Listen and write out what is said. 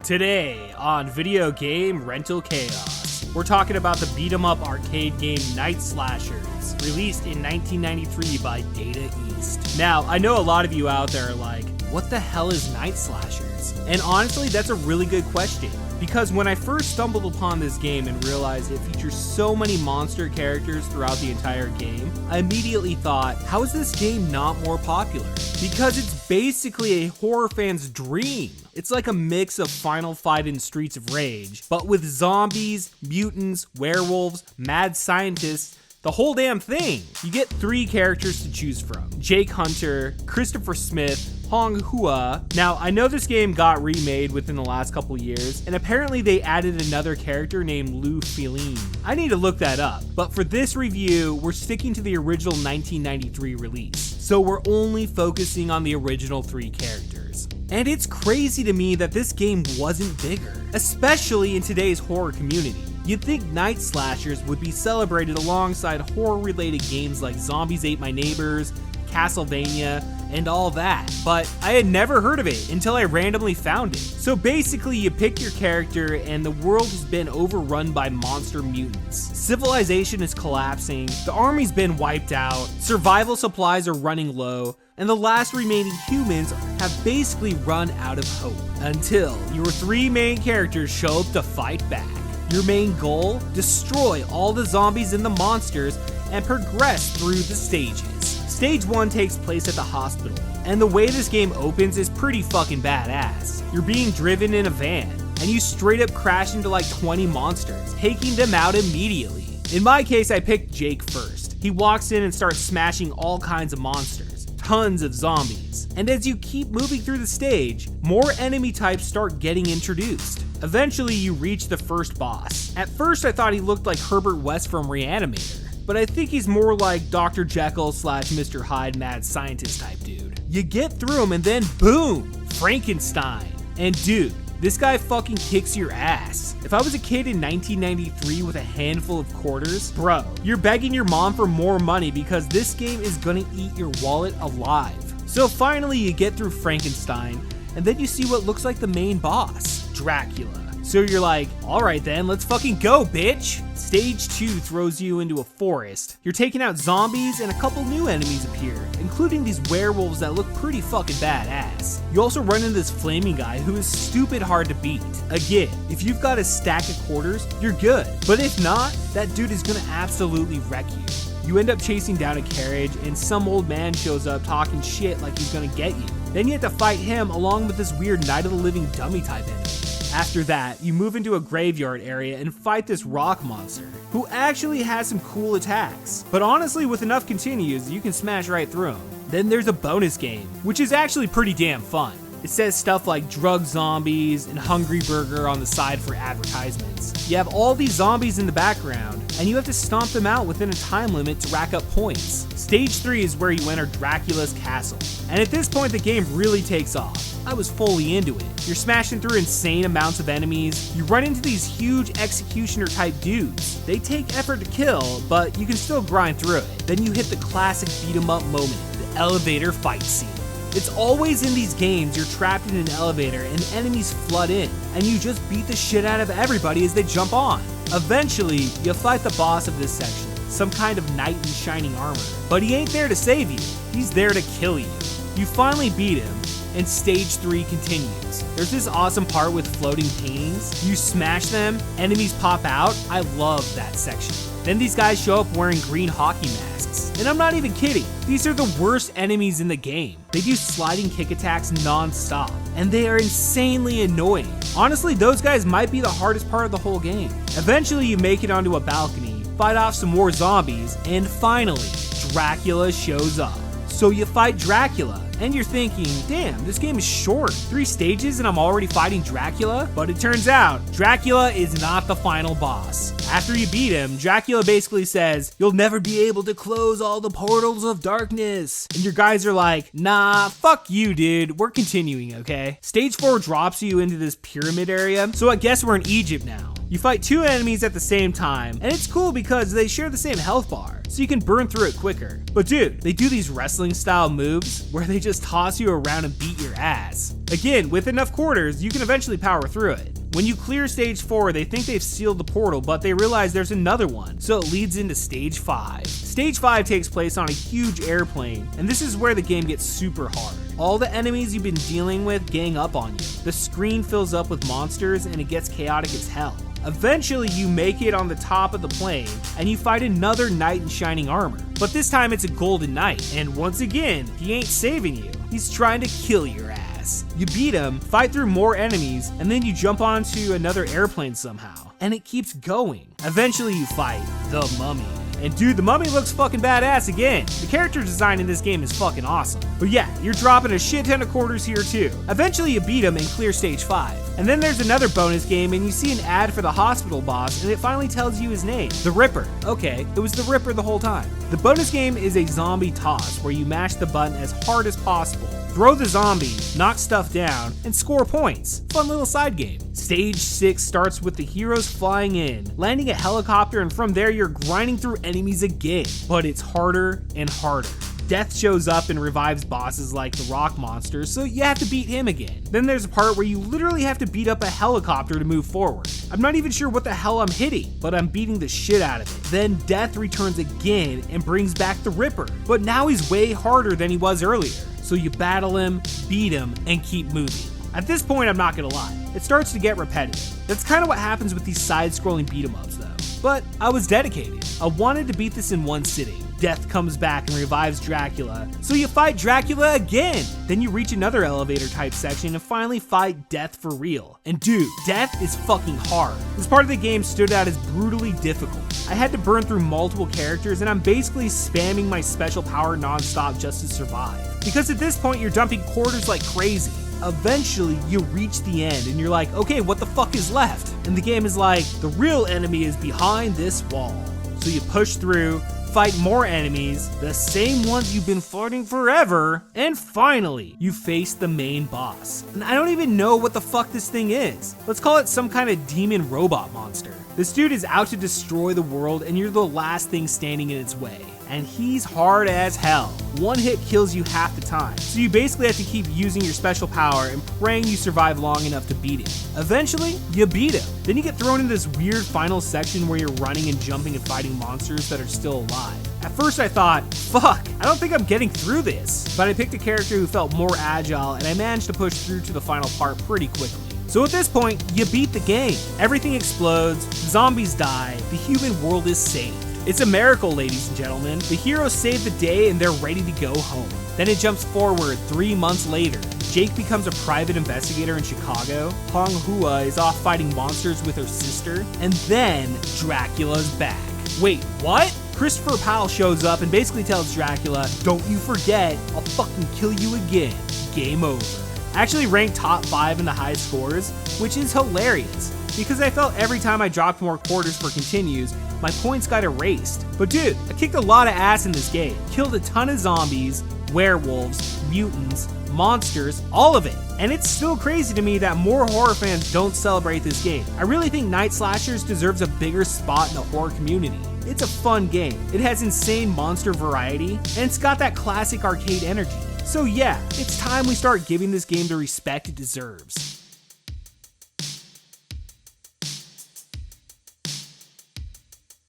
Today on Video Game Rental Chaos, we're talking about the beat-em-up arcade game Nite Slashers, released in 1993 by Data East. Now, I know a lot of you out there are like, what the hell is Nite Slashers? And honestly, that's a really good question. Because when I first stumbled upon this game and realized it features so many monster characters throughout the entire game, I immediately thought, how is this game not more popular? Because it's basically a horror fan's dream. It's like a mix of Final Fight and Streets of Rage, but with zombies, mutants, werewolves, mad scientists, the whole damn thing. You get 3 characters to choose from: Jake Hunter, Christopher Smith, Hong Hua. Now, I know this game got remade within the last couple years, and apparently they added another character named Lou Feline. I need to look that up, but for this review, we're sticking to the original 1993 release, so we're only focusing on the original 3 characters. And it's crazy to me that this game wasn't bigger, especially in today's horror community. You'd think Nite Slashers would be celebrated alongside horror-related games like Zombies Ate My Neighbors, Castlevania, and all that, but I had never heard of it until I randomly found it. So basically, you pick your character and the world has been overrun by monster mutants. Civilization is collapsing, the army's been wiped out, survival supplies are running low, and the last remaining humans have basically run out of hope. Until your 3 main characters show up to fight back. Your main goal? Destroy all the zombies and the monsters and progress through the stages. Stage 1 takes place at the hospital, and the way this game opens is pretty fucking badass. You're being driven in a van, and you straight up crash into like 20 monsters, taking them out immediately. In my case, I picked Jake first. He walks in and starts smashing all kinds of monsters, tons of zombies. And as you keep moving through the stage, more enemy types start getting introduced. Eventually, you reach the first boss. At first, I thought he looked like Herbert West from Reanimator, but I think he's more like Dr. Jekyll / Mr. Hyde mad scientist type dude. You get through him and then boom, Frankenstein. And dude, this guy fucking kicks your ass. If I was a kid in 1993 with a handful of quarters, bro, you're begging your mom for more money because this game is gonna eat your wallet alive. So finally you get through Frankenstein, and then you see what looks like the main boss, Dracula. So you're like, alright then, let's fucking go, bitch! Stage 2 throws you into a forest. You're taking out zombies and a couple new enemies appear, including these werewolves that look pretty fucking badass. You also run into this flaming guy who is stupid hard to beat. Again, if you've got a stack of quarters, you're good. But if not, that dude is gonna absolutely wreck you. You end up chasing down a carriage and some old man shows up talking shit like he's gonna get you. Then you have to fight him along with this weird Night of the Living Dummy type enemy. After that, you move into a graveyard area and fight this rock monster, who actually has some cool attacks. But honestly, with enough continues, you can smash right through him. Then there's a bonus game, which is actually pretty damn fun. It says stuff like Drug Zombies and Hungry Burger on the side for advertisements. You have all these zombies in the background, and you have to stomp them out within a time limit to rack up points. Stage 3 is where you enter Dracula's castle, and at this point the game really takes off. I was fully into it. You're smashing through insane amounts of enemies, you run into these huge executioner type dudes. They take effort to kill, but you can still grind through it. Then you hit the classic beat 'em up moment, the elevator fight scene. It's always in these games you're trapped in an elevator and enemies flood in, and you just beat the shit out of everybody as they jump on. Eventually, you fight the boss of this section, some kind of knight in shining armor. But he ain't there to save you, he's there to kill you. You finally beat him, and stage 3 continues. There's this awesome part with floating paintings. You smash them, enemies pop out. I love that section. Then these guys show up wearing green hockey masks. And I'm not even kidding. These are the worst enemies in the game. They do sliding kick attacks non-stop, and they are insanely annoying. Honestly, those guys might be the hardest part of the whole game. Eventually, you make it onto a balcony, fight off some more zombies, and finally, Dracula shows up. So you fight Dracula, and you're thinking, damn, this game is short. 3 stages and I'm already fighting Dracula? But it turns out, Dracula is not the final boss. After you beat him, Dracula basically says, you'll never be able to close all the portals of darkness. And your guys are like, nah, fuck you, dude. We're continuing, okay? Stage 4 drops you into this pyramid area, so I guess we're in Egypt now. You fight 2 enemies at the same time, and it's cool because they share the same health bar, so you can burn through it quicker. But dude, they do these wrestling style moves where they just toss you around and beat your ass. Again, with enough quarters, you can eventually power through it. When you clear stage 4, they think they've sealed the portal, but they realize there's another one, so it leads into stage 5. Stage 5 takes place on a huge airplane, and this is where the game gets super hard. All the enemies you've been dealing with gang up on you. The screen fills up with monsters and it gets chaotic as hell. Eventually, you make it on the top of the plane, and you fight another knight in shining armor. But this time it's a golden knight, and once again, he ain't saving you. He's trying to kill your ass. You beat him, fight through more enemies, and then you jump onto another airplane somehow. And it keeps going. Eventually you fight the mummy. And dude, the mummy looks fucking badass again. The character design in this game is fucking awesome. But yeah, you're dropping a shit ton of quarters here too. Eventually you beat him and clear stage 5. And then there's another bonus game and you see an ad for the hospital boss and it finally tells you his name, the Ripper. Okay, it was the Ripper the whole time. The bonus game is a zombie toss where you mash the button as hard as possible, throw the zombie, knock stuff down, and score points. Fun little side game. Stage 6 starts with the heroes flying in, landing a helicopter, and from there you're grinding through enemies again. But it's harder and harder. Death shows up and revives bosses like the rock monster, so you have to beat him again. Then there's a part where you literally have to beat up a helicopter to move forward. I'm not even sure what the hell I'm hitting, but I'm beating the shit out of it. Then Death returns again and brings back the Ripper, but now he's way harder than he was earlier. So you battle him, beat him, and keep moving. At this point, I'm not gonna lie, it starts to get repetitive. That's kind of what happens with these side-scrolling beat-em-ups though. But I was dedicated. I wanted to beat this in one sitting. Death comes back and revives Dracula, so you fight Dracula again. Then you reach another elevator type section and finally fight Death for real. And dude, Death is fucking hard. This part of the game stood out as brutally difficult. I had to burn through multiple characters and I'm basically spamming my special power non-stop just to survive. Because at this point you're dumping quarters like crazy. Eventually you reach the end and you're like, okay, what the fuck is left? And the game is like, the real enemy is behind this wall. So you push through, fight more enemies, the same ones you've been fighting forever, and finally, you face the main boss. And I don't even know what the fuck this thing is. Let's call it some kind of demon robot monster. This dude is out to destroy the world and you're the last thing standing in its way. And he's hard as hell. One hit kills you half the time. So you basically have to keep using your special power and praying you survive long enough to beat him. Eventually, you beat him. Then you get thrown into this weird final section where you're running and jumping and fighting monsters that are still alive. At first I thought, fuck, I don't think I'm getting through this. But I picked a character who felt more agile and I managed to push through to the final part pretty quickly. So at this point, you beat the game. Everything explodes, zombies die, the human world is saved. It's a miracle, ladies and gentlemen. The heroes save the day and they're ready to go home. Then it jumps forward 3 months later. Jake becomes a private investigator in Chicago. Hong Hua is off fighting monsters with her sister. And then Dracula's back. Wait, what? Christopher Powell shows up and basically tells Dracula, don't you forget, I'll fucking kill you again. Game over. I actually ranked top 5 in the high scores, which is hilarious. Because I felt every time I dropped more quarters for continues, my points got erased. But dude, I kicked a lot of ass in this game. Killed a ton of zombies, werewolves, mutants, monsters, all of it. And it's still crazy to me that more horror fans don't celebrate this game. I really think Nite Slashers deserves a bigger spot in the horror community. It's a fun game. It has insane monster variety, and it's got that classic arcade energy. So yeah, it's time we start giving this game the respect it deserves.